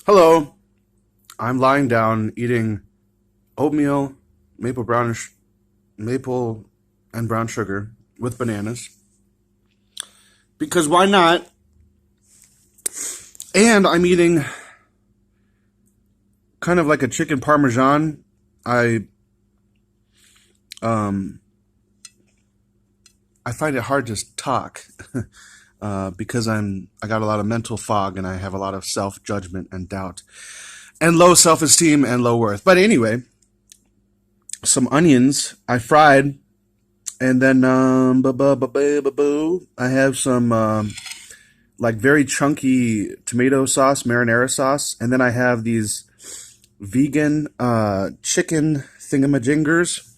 Hello, I'm lying down eating oatmeal, maple and brown sugar with bananas because why not? And I'm eating kind of like a chicken parmesan. I um I find it hard to talk because I got a lot of mental fog and I have a lot of self judgment and doubt and low self esteem and low worth. But anyway, some onions I fried. And then I have some like very chunky tomato sauce, marinara sauce, and then I have these vegan chicken thingamajingers.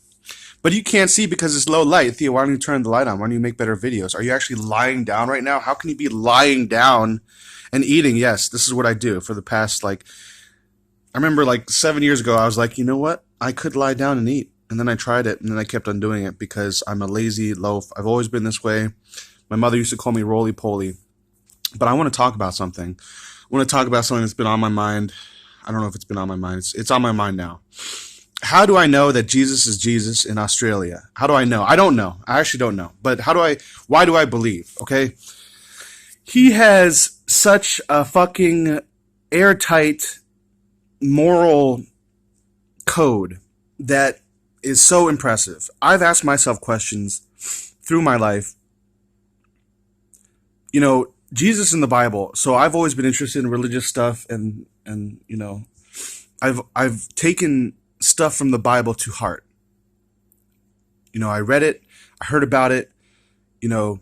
But you can't see because it's low light. Theo, why don't you turn the light on? Why don't you make better videos? Are you actually lying down right now? How can you be lying down and eating? Yes, this is what I do for the past I remember like 7 years ago, I was like, you know what? I could lie down and eat. And then I tried it, and then I kept on doing it because I'm a lazy loaf. I've always been this way. My mother used to call me roly-poly. But I want to talk about something. I want to talk about something that's been on my mind. I don't know if it's been on my mind. It's on my mind now. How do I know that Jesus is Jesus in Australia? How do I know? I don't know. I actually don't know. But why do I believe? Okay? He has such a fucking airtight moral code that is so impressive. I've asked myself questions through my life. You know, Jesus in the Bible. So I've always been interested in religious stuff and you know, I've taken stuff from the Bible to heart. You know, I read it, I heard about it, you know,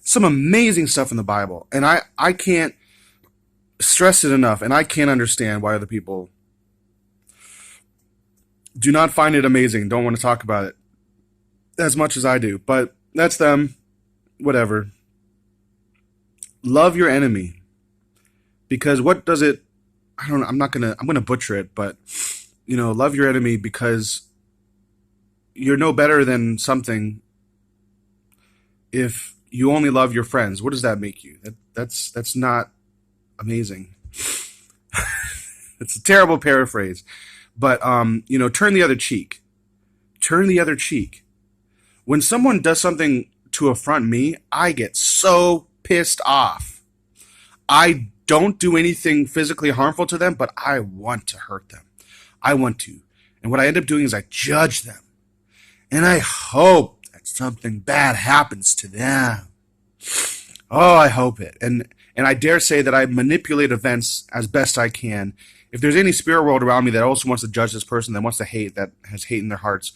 some amazing stuff in the Bible. And I can't stress it enough, and I can't understand why other people do not find it amazing, don't want to talk about it as much as I do. But that's them. Whatever. Love your enemy. Because what does it I don't know, I'm gonna butcher it, but you know, love your enemy because you're no better than something if you only love your friends. What does that make you? That's not amazing. It's a terrible paraphrase. But you know, turn the other cheek. Turn the other cheek. When someone does something to affront me, I get so pissed off. I don't do anything physically harmful to them, but I want to hurt them. I want to. And what I end up doing is I judge them. And I hope that something bad happens to them. Oh, I hope it. And I dare say that I manipulate events as best I can. If there's any spirit world around me that also wants to judge this person, that wants to hate, that has hate in their hearts,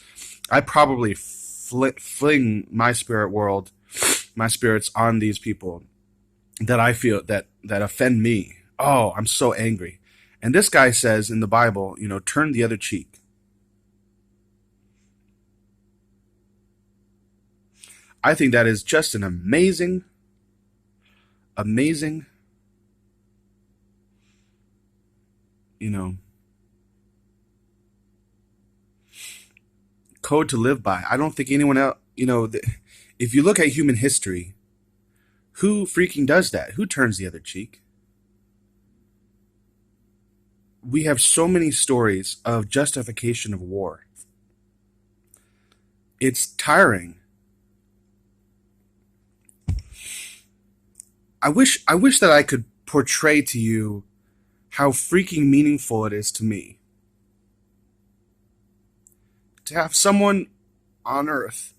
I probably fling my spirits on these people that I feel that offend me. Oh, I'm so angry. And this guy says in the Bible, you know, turn the other cheek. I think that is just an amazing, you know, code to live by. I don't think anyone else, you know, if you look at human history, who freaking does that? Who turns the other cheek? We have so many stories of justification of war. It's tiring. I wish that I could portray to you how freaking meaningful it is to me to have someone on earth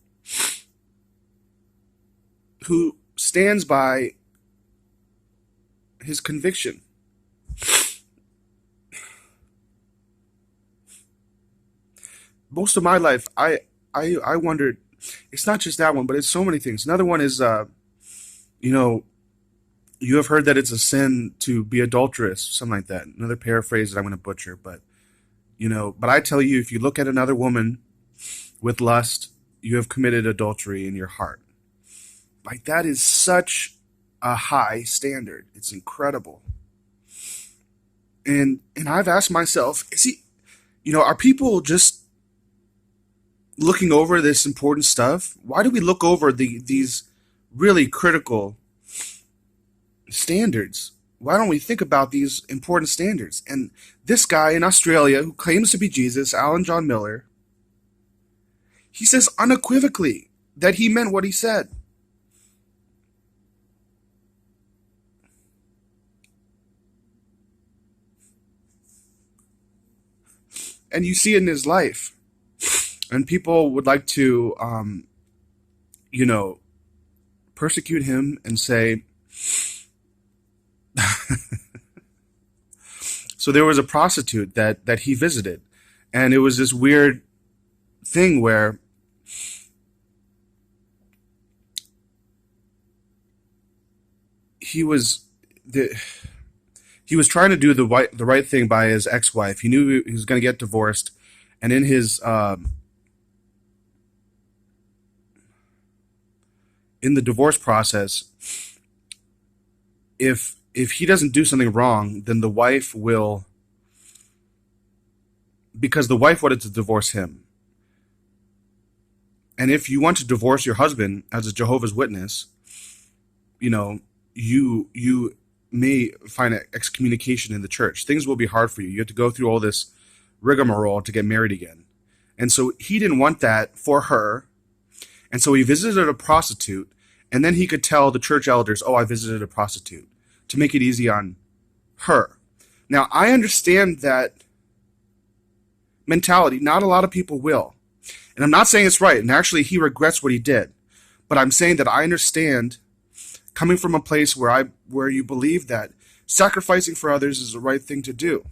who stands by his conviction. Most of my life, I wondered, it's not just that one, but it's so many things. Another one is, you know, you have heard that it's a sin to be adulterous, something like that. Another paraphrase that I'm going to butcher, but you know, but I tell you, if you look at another woman with lust, you have committed adultery in your heart. Like that is such a high standard. It's incredible. And I've asked myself, you know, are people just looking over this important stuff? Why do we look over these really critical standards. Why don't we think about these important standards? And this guy in Australia who claims to be Jesus, Alan John Miller, he says unequivocally that he meant what he said. And you see it in his life. And people would like to, you know, persecute him and say, so there was a prostitute that he visited. And it was this weird thing where he was he was trying to do the right thing by his ex-wife. He knew he was going to get divorced, and in his in the divorce process, if he doesn't do something wrong, then the wife will, because the wife wanted to divorce him. And if you want to divorce your husband as a Jehovah's Witness, you know, you may find excommunication in the church. Things will be hard for you. You have to go through all this rigmarole to get married again. And so he didn't want that for her. And so he visited a prostitute, and then he could tell the church elders, oh, I visited a prostitute, to make it easy on her. Now, I understand that mentality. Not a lot of people will. And I'm not saying it's right. And actually, he regrets what he did. But I'm saying that I understand, coming from a place where you believe that sacrificing for others is the right thing to do.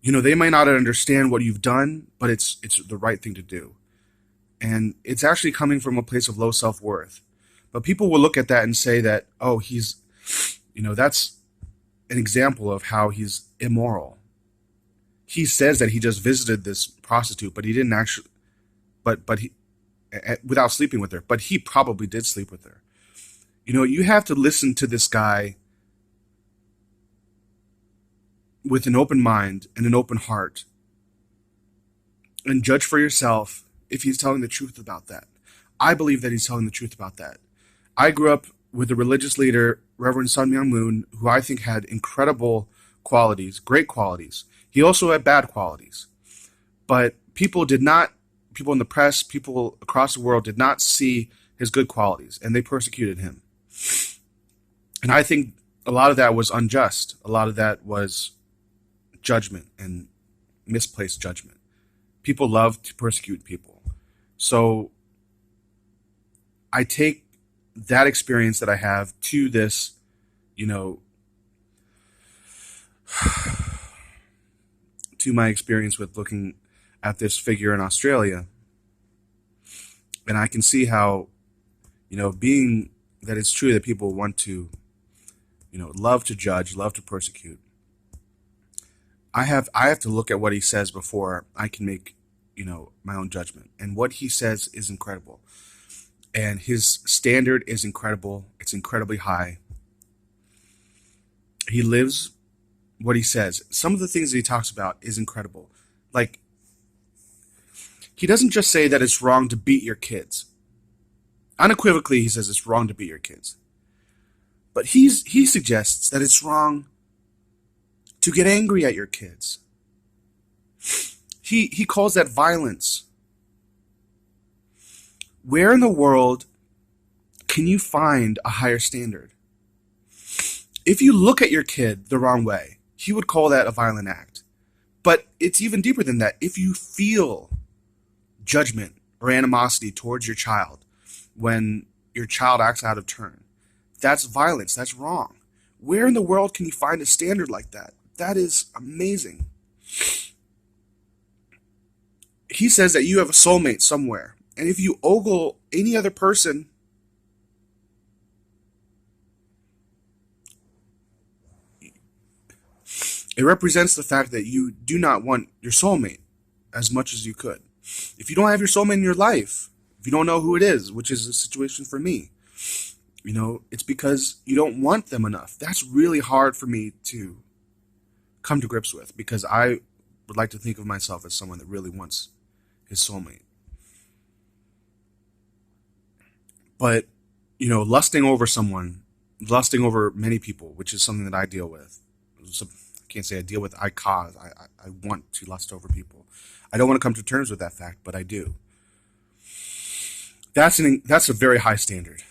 You know, they might not understand what you've done, but it's the right thing to do. And it's actually coming from a place of low self-worth. But people will look at that and say that, oh, he's, you know, that's an example of how he's immoral. He says that he just visited this prostitute, but he didn't actually, but he, without sleeping with her, but he probably did sleep with her. You know, you have to listen to this guy with an open mind and an open heart and judge for yourself if he's telling the truth about that. I believe that he's telling the truth about that. I grew up with a religious leader, Reverend Sun Myung Moon, who I think had incredible qualities, great qualities. He also had bad qualities. But people in the press, people across the world did not see his good qualities, and they persecuted him. And I think a lot of that was unjust. A lot of that was judgment and misplaced judgment. People love to persecute people. So I take that experience that I have to this, you know, to my experience with looking at this figure in Australia. And I can see how, you know, being that it's true that people want to, you know, love to judge, love to persecute. I have to look at what he says before I can make, you know, my own judgment. And what he says is incredible. And his standard is incredible. It's incredibly high. He lives what he says. Some of the things that he talks about is incredible. Like, he doesn't just say that it's wrong to beat your kids. Unequivocally, he says it's wrong to beat your kids. But he suggests that it's wrong to get angry at your kids. He calls that violence. Where in the world can you find a higher standard? If you look at your kid the wrong way, he would call that a violent act. But it's even deeper than that. If you feel judgment or animosity towards your child when your child acts out of turn, that's violence. That's wrong. Where in the world can you find a standard like that? That is amazing. He says that you have a soulmate somewhere. And if you ogle any other person, it represents the fact that you do not want your soulmate as much as you could. If you don't have your soulmate in your life, if you don't know who it is, which is a situation for me, you know, it's because you don't want them enough. That's really hard for me to come to grips with, because I would like to think of myself as someone that really wants his soulmate. But, you know, lusting over someone, lusting over many people, which is something that I deal with. So, I can't say I deal with, I cause. I want to lust over people. I don't want to come to terms with that fact, but I do. That's a very high standard.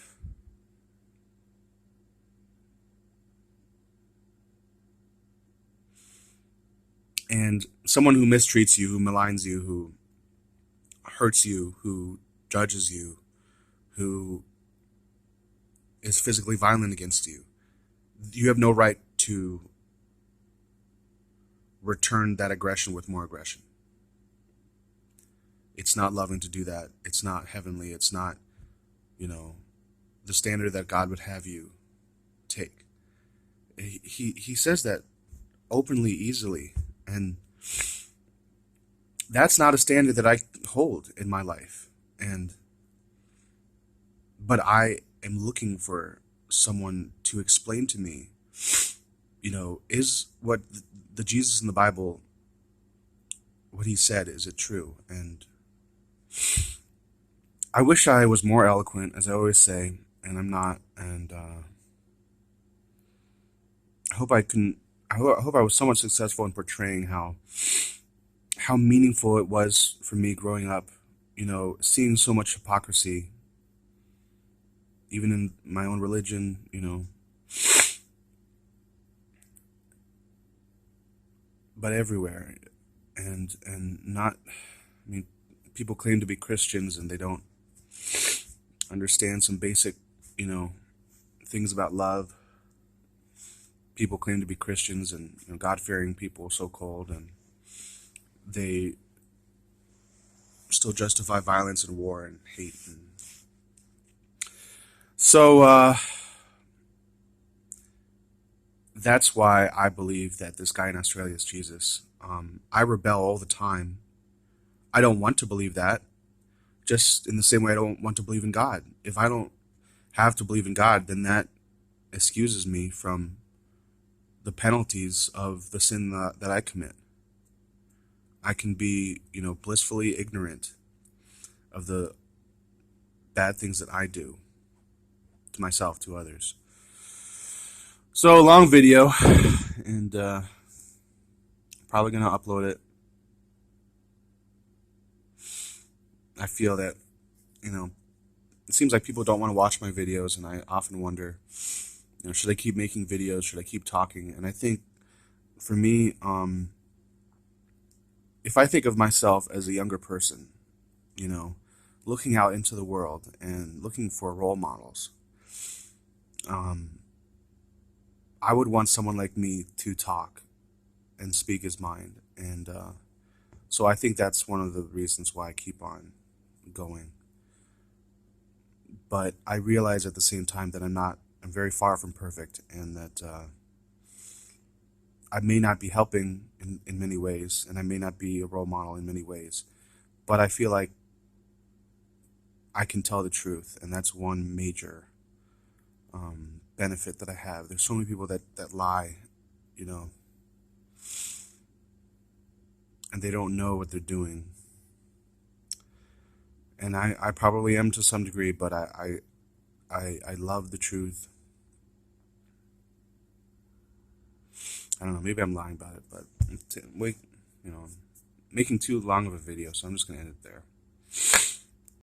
And someone who mistreats you, who maligns you, who hurts you, who judges you, who is physically violent against you, you have no right to return that aggression with more aggression. It's not loving to do that. It's not heavenly. It's not, you know, the standard that God would have you take. He says that openly, easily, and that's not a standard that I hold in my life. But I am looking for someone to explain to me, is what the Jesus in the Bible, what he said, is it true? And I wish I was more eloquent, as I always say, and I'm not. And I hope I was somewhat successful in portraying how meaningful it was for me growing up, seeing so much hypocrisy, even in my own religion, but everywhere. And not, I mean, people claim to be Christians and they don't understand some basic, things about love. People claim to be Christians and God-fearing people, so-called, and they still justify violence and war and hate. And so that's why I believe that this guy in Australia is Jesus. I rebel all the time. I don't want to believe that, just in the same way I don't want to believe in God. If I don't have to believe in God, then that excuses me from the penalties of the sin that I commit. I can be, blissfully ignorant of the bad things that I do to myself, to others. So, long video, and probably going to upload it. I feel that, it seems like people don't want to watch my videos, and I often wonder, should I keep making videos? Should I keep talking? And I think, for me, if I think of myself as a younger person, looking out into the world and looking for role models, I would want someone like me to talk and speak his mind. And so I think that's one of the reasons why I keep on going. But I realize at the same time that I'm very far from perfect, and that I may not be helping in many ways, and I may not be a role model in many ways, but I feel like I can tell the truth, and that's one major benefit that I have. There's so many people that lie, and they don't know what they're doing. And I probably am to some degree, but I love the truth. I don't know, maybe I'm lying about it, but wait, making too long of a video, so I'm just going to end it there.